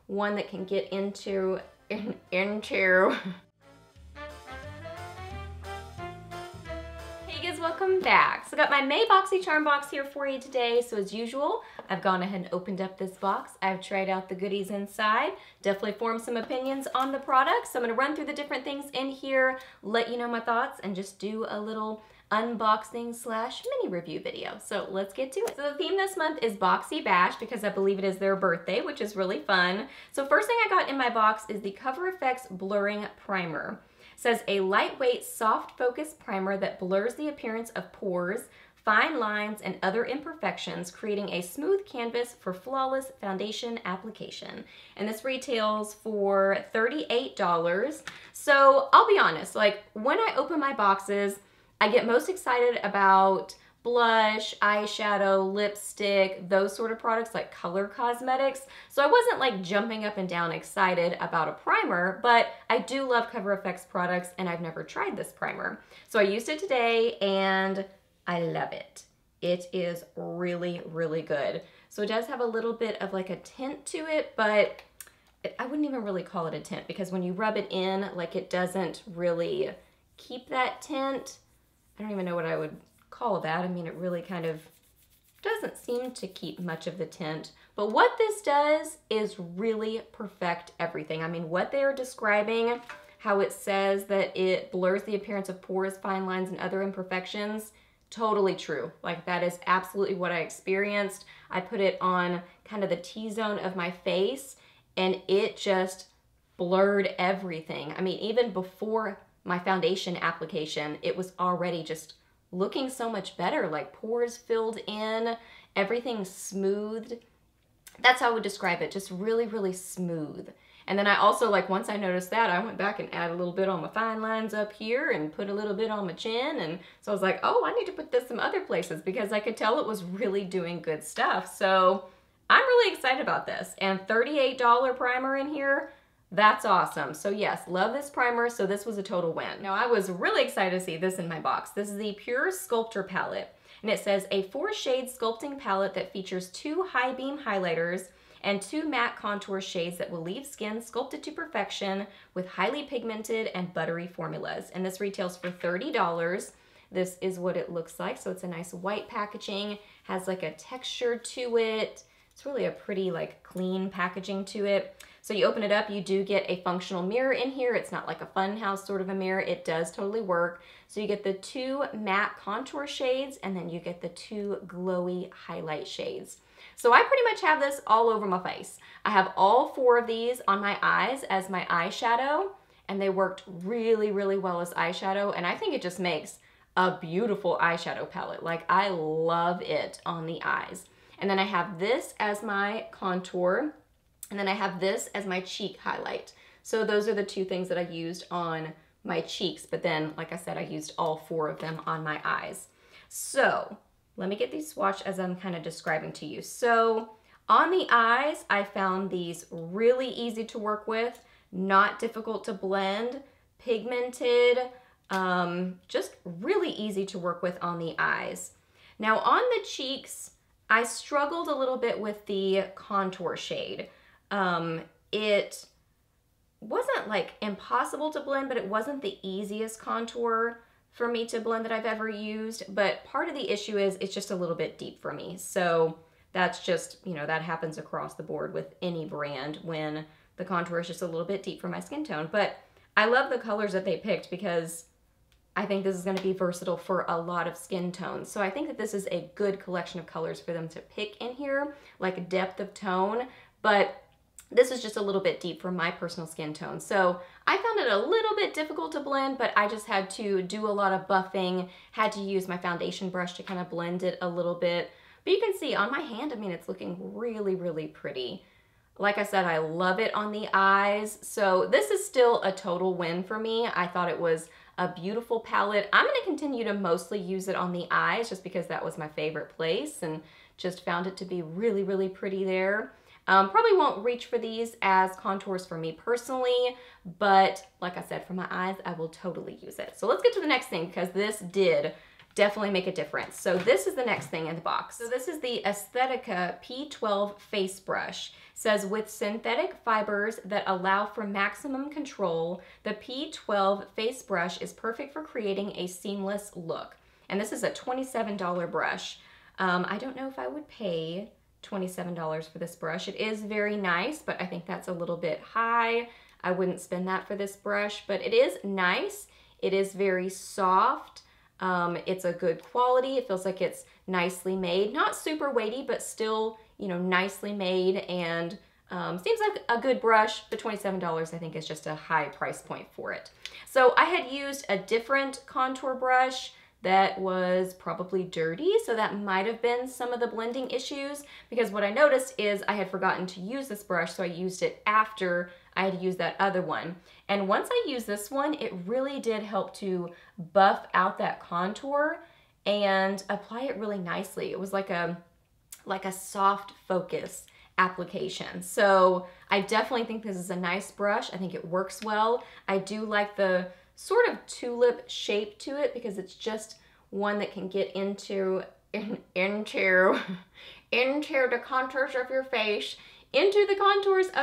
one that can get into. Hey guys, welcome back. So I got my May Boxycharm box here for you today. So as usual, I've gone ahead and opened up this box. I've tried out the goodies inside, definitely formed some opinions on the product. So I'm gonna run through the different things in here, let you know my thoughts, and just do a little unboxing slash mini review video. So let's get to it. So the theme this month is Boxy Bash because I believe it is their birthday, which is really fun. So first thing I got in my box is the Cover FX Blurring Primer. It says a lightweight, soft focus primer that blurs the appearance of pores, fine lines, and other imperfections, creating a smooth canvas for flawless foundation application. And this retails for $38. So I'll be honest, like when I open my boxes, I get most excited about blush, eyeshadow, lipstick, those sort of products like color cosmetics. So I wasn't like jumping up and down excited about a primer, but I do love Cover FX products and I've never tried this primer. So I used it today and I love it. It is really, really good. So it does have a little bit of like a tint to it, but I wouldn't even really call it a tint because when you rub it in, like it doesn't really keep that tint. I don't even know what I would call that. I mean, it really kind of doesn't seem to keep much of the tint. But what this does is really perfect everything. I mean, what they are describing, how it says that it blurs the appearance of pores, fine lines, and other imperfections, totally true. Like that is absolutely what I experienced. I put it on kind of the T-zone of my face and it just blurred everything. I mean, even before my foundation application, it was already just looking so much better, like pores filled in, everything smoothed. That's how I would describe it, just really, really smooth. And then I also, like once I noticed that, I went back and added a little bit on my fine lines up here and put a little bit on my chin. And so I was like, oh, I need to put this some other places because I could tell it was really doing good stuff. So I'm really excited about this. And $38 primer in here, that's awesome. So yes, love this primer. So this was a total win. Now I was really excited to see this in my box. This is the Pure Sculptor palette. And it says a 4-shade sculpting palette that features 2 high beam highlighters and 2 matte contour shades that will leave skin sculpted to perfection with highly pigmented and buttery formulas. And this retails for $30. This is what it looks like. So it's a nice white packaging, has like a texture to it. It's really a pretty like clean packaging to it. So you open it up, you do get a functional mirror in here. It's not like a fun house sort of a mirror. It does totally work. So you get the 2 matte contour shades and then you get the 2 glowy highlight shades. So I pretty much have this all over my face. I have all 4 of these on my eyes as my eyeshadow and they worked really, really well as eyeshadow. And I think it just makes a beautiful eyeshadow palette. Like I love it on the eyes. And then I have this as my contour. And then I have this as my cheek highlight. So those are the 2 things that I used on my cheeks. But then, like I said, I used all 4 of them on my eyes. So let me get these swatched as I'm kind of describing to you. So on the eyes, I found these really easy to work with, not difficult to blend, pigmented, just really easy to work with on the eyes. Now on the cheeks, I struggled a little bit with the contour shade. It wasn't like impossible to blend, but it wasn't the easiest contour for me to blend that I've ever used. But part of the issue is it's just a little bit deep for me. So that's just, you know, that happens across the board with any brand when the contour is just a little bit deep for my skin tone. But I love the colors that they picked because I think this is going to be versatile for a lot of skin tones. So I think that this is a good collection of colors for them to pick in here, like depth of tone. But this is just a little bit deep for my personal skin tone. So I found it a little bit difficult to blend, but I just had to do a lot of buffing, had to use my foundation brush to kind of blend it a little bit. But you can see on my hand, I mean, it's looking really, really pretty. Like I said, I love it on the eyes. So this is still a total win for me. I thought it was a beautiful palette. I'm going to continue to mostly use it on the eyes just because that was my favorite place and just found it to be really, really pretty there. Probably won't reach for these as contours for me personally, but like I said, for my eyes, I will totally use it. So let's get to the next thing because this did definitely make a difference. So this is the next thing in the box. So this is the Aesthetica P12 face brush. It says, with synthetic fibers that allow for maximum control, the P12 face brush is perfect for creating a seamless look. And this is a $27 brush. I don't know if I would pay $27 for this brush. It is very nice, but I think that's a little bit high. I wouldn't spend that for this brush, but it is nice. It is very soft. It's a good quality. It feels like it's nicely made. Not super weighty, but still, you know, nicely made, and seems like a good brush. But $27 I think is just a high price point for it. So I had used a different contour brush that was probably dirty, so that might have been some of the blending issues, because what I noticed is I had forgotten to use this brush, so I used it after I had used that other one. And once I used this one, it really did help to buff out that contour and apply it really nicely. It was like a soft focus application. So I definitely think this is a nice brush. I think it works well. I do like the sort of tulip shape to it, because it's just one that can get into the contours of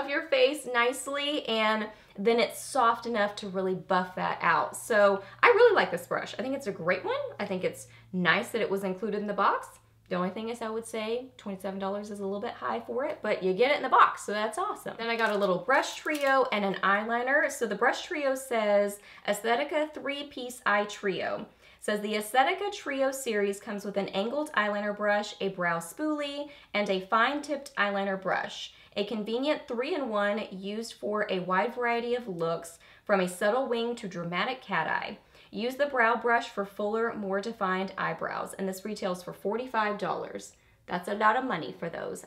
your face, nicely, and then it's soft enough to really buff that out. So I really like this brush. I think it's a great one. I think it's nice that it was included in the box. The only thing is, I would say $27 is a little bit high for it, but you get it in the box, so that's awesome. Then I got a little brush trio and an eyeliner. So the brush trio says Aesthetica 3-piece eye trio. It says the Aesthetica Trio series comes with an angled eyeliner brush, a brow spoolie, and a fine-tipped eyeliner brush. A convenient 3-in-1 used for a wide variety of looks, from a subtle wing to dramatic cat eye. Use the brow brush for fuller, more defined eyebrows, and this retails for $45. That's a lot of money for those.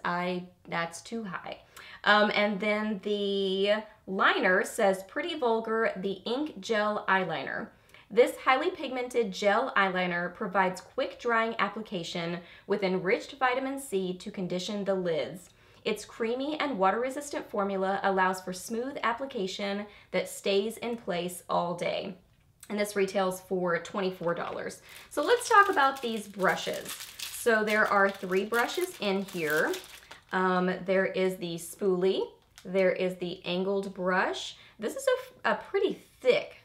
That's too high. And then the liner says Pretty Vulgar, the Ink Gel Eyeliner. This highly pigmented gel eyeliner provides quick drying application with enriched vitamin C to condition the lids. Its creamy and water-resistant formula allows for smooth application that stays in place all day. And this retails for $24. So let's talk about these brushes. So there are 3 brushes in here. There is the spoolie. There is the angled brush. This is a pretty thick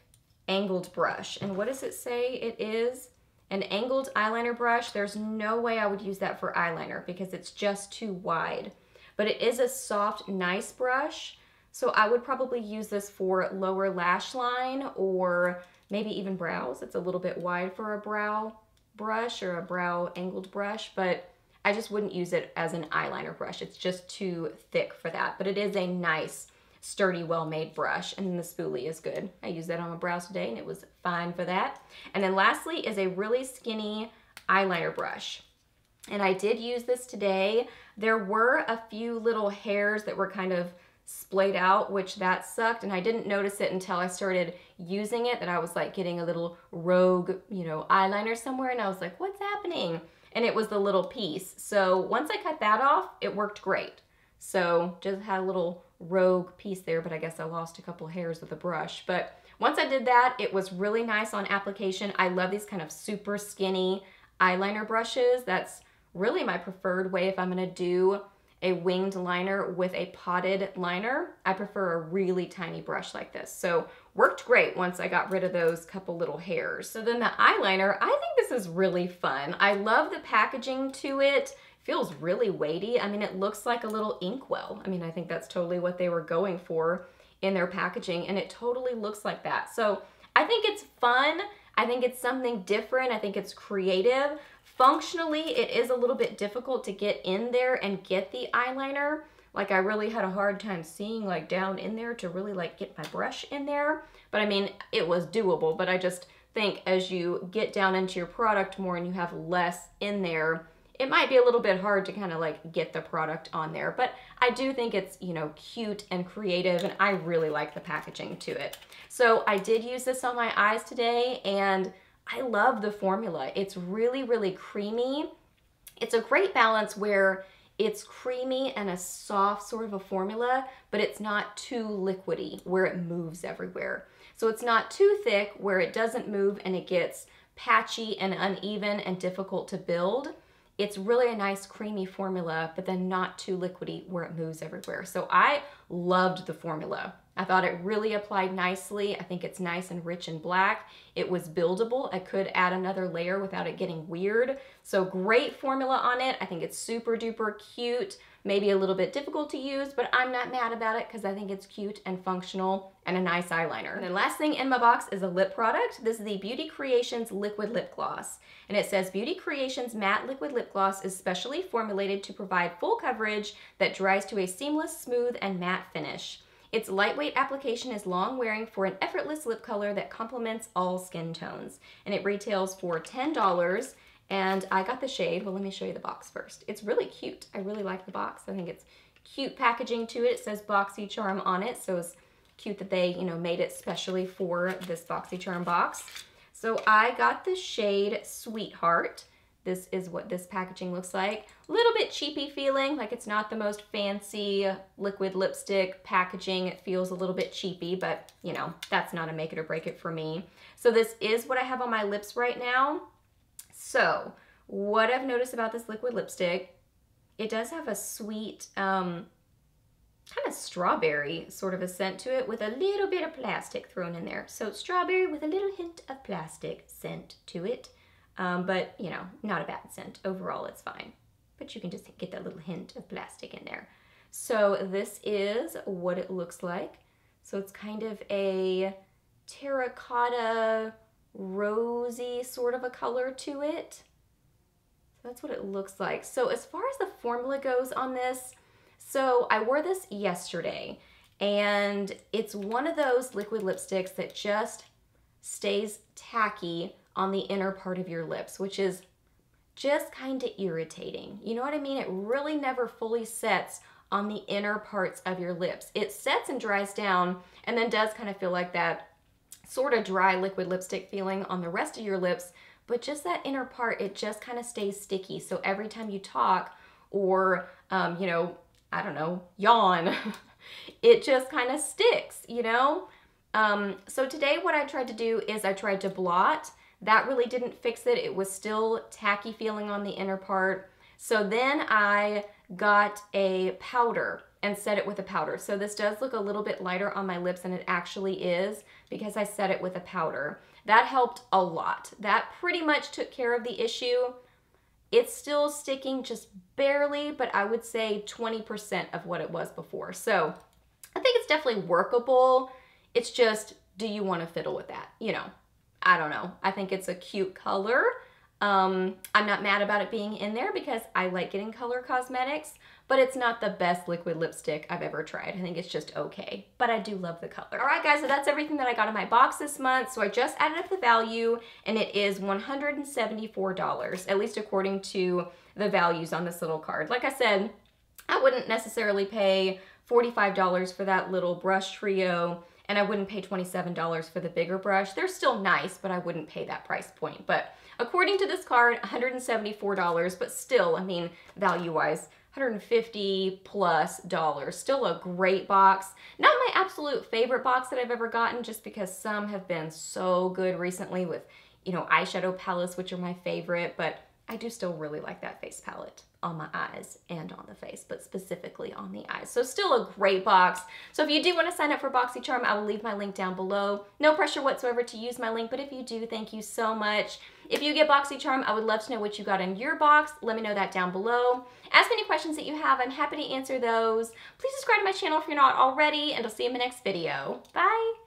angled brush. And what does it say it is? An angled eyeliner brush. There's no way I would use that for eyeliner because it's just too wide. But it is a soft, nice brush. So I would probably use this for lower lash line, or maybe even brows. It's a little bit wide for a brow brush or a brow angled brush, but I just wouldn't use it as an eyeliner brush. It's just too thick for that. But it is a nice, sturdy, well-made brush, and then the spoolie is good. I used that on my brows today, and it was fine for that. And then lastly is a really skinny eyeliner brush. And I did use this today. There were a few little hairs that were kind of splayed out, which that sucked, and I didn't notice it until I started using it, that I was like getting a little rogue, you know, eyeliner somewhere, and I was like, what's happening? And it was the little piece. So once I cut that off, it worked great. So just had a little rogue piece there, but I guess I lost a couple hairs with the brush. But once I did that, it was really nice on application. I love these kind of super skinny eyeliner brushes. That's really my preferred way if I'm gonna do a winged liner with a potted liner. I prefer a really tiny brush like this. So worked great once I got rid of those couple little hairs. So then the eyeliner, I think this is really fun. I love the packaging to it. Feels really weighty. I mean, it looks like a little inkwell. I mean, I think that's totally what they were going for in their packaging, and it totally looks like that. So I think it's fun. I think it's something different. I think it's creative. Functionally, it is a little bit difficult to get in there and get the eyeliner. Like, I really had a hard time seeing like down in there to really like get my brush in there. But I mean, it was doable, but I just think as you get down into your product more and you have less in there, it might be a little bit hard to kind of like get the product on there. But I do think it's, you know, cute and creative, and I really like the packaging to it. So I did use this on my eyes today, and I love the formula. It's really, really creamy. It's a great balance where it's creamy and a soft sort of a formula, but it's not too liquidy where it moves everywhere. So it's not too thick where it doesn't move and it gets patchy and uneven and difficult to build. It's really a nice creamy formula, but then not too liquidy where it moves everywhere. So I loved the formula. I thought it really applied nicely. I think it's nice and rich and black. It was buildable. I could add another layer without it getting weird. So great formula on it. I think it's super duper cute. Maybe a little bit difficult to use, but I'm not mad about it because I think it's cute and functional and a nice eyeliner. And the last thing in my box is a lip product. This is the Beauty Creations Liquid Lip Gloss. And it says Beauty Creations Matte Liquid Lip Gloss is specially formulated to provide full coverage that dries to a seamless, smooth, and matte finish. Its lightweight application is long wearing for an effortless lip color that complements all skin tones. And it retails for $10. And I got the shade. Well, let me show you the box first. It's really cute. I really like the box. I think it's cute packaging to it. It says Boxycharm on it, so it's cute that they, you know, made it specially for this Boxycharm box. So I got the shade Sweetheart. This is what this packaging looks like. A little bit cheapy feeling, like it's not the most fancy liquid lipstick packaging. It feels a little bit cheapy, but you know, that's not a make it or break it for me. So this is what I have on my lips right now. So what I've noticed about this liquid lipstick, it does have a sweet, kind of strawberry sort of a scent to it with a little bit of plastic thrown in there. So strawberry with a little hint of plastic scent to it. But you know, not a bad scent. Overall, it's fine. But you can just get that little hint of plastic in there. So this is what it looks like. So it's kind of a terracotta, rosy sort of a color to it. So that's what it looks like. So as far as the formula goes on this, so I wore this yesterday, and it's one of those liquid lipsticks that just stays tacky on the inner part of your lips, which is just kind of irritating. You know what I mean? It really never fully sets on the inner parts of your lips. It sets and dries down and then does kind of feel like that sort of dry liquid lipstick feeling on the rest of your lips, but just that inner part, it just kind of stays sticky. So every time you talk or, you know, I don't know, yawn, it just kind of sticks, you know? So today what I tried to do is I tried to blot. That really didn't fix it. It was still tacky feeling on the inner part. So then I got a powder and set it with a powder. So this does look a little bit lighter on my lips than it actually is because I set it with a powder. That helped a lot. That pretty much took care of the issue. It's still sticking just barely, but I would say 20% of what it was before. So I think it's definitely workable. It's just, do you want to fiddle with that? You know, I don't know. I think it's a cute color. I'm not mad about it being in there because I like getting color cosmetics, but it's not the best liquid lipstick I've ever tried. I think it's just okay, but I do love the color. All right, guys, so that's everything that I got in my box this month. So I just added up the value, and it is $174, at least according to the values on this little card. Like I said, I wouldn't necessarily pay $45 for that little brush trio, and I wouldn't pay $27 for the bigger brush. They're still nice, but I wouldn't pay that price point. But according to this card, $174, but still, I mean, value-wise, $150 plus. Still a great box. Not my absolute favorite box that I've ever gotten, just because some have been so good recently with, you know, eyeshadow palettes, which are my favorite, but I do still really like that face palette on my eyes and on the face, but specifically on the eyes. So still a great box. So if you do want to sign up for Boxycharm, I will leave my link down below. No pressure whatsoever to use my link, but if you do, thank you so much. If you get Boxycharm, I would love to know what you got in your box. Let me know that down below. Ask me any questions that you have. I'm happy to answer those. Please subscribe to my channel if you're not already, and I'll see you in my next video. Bye!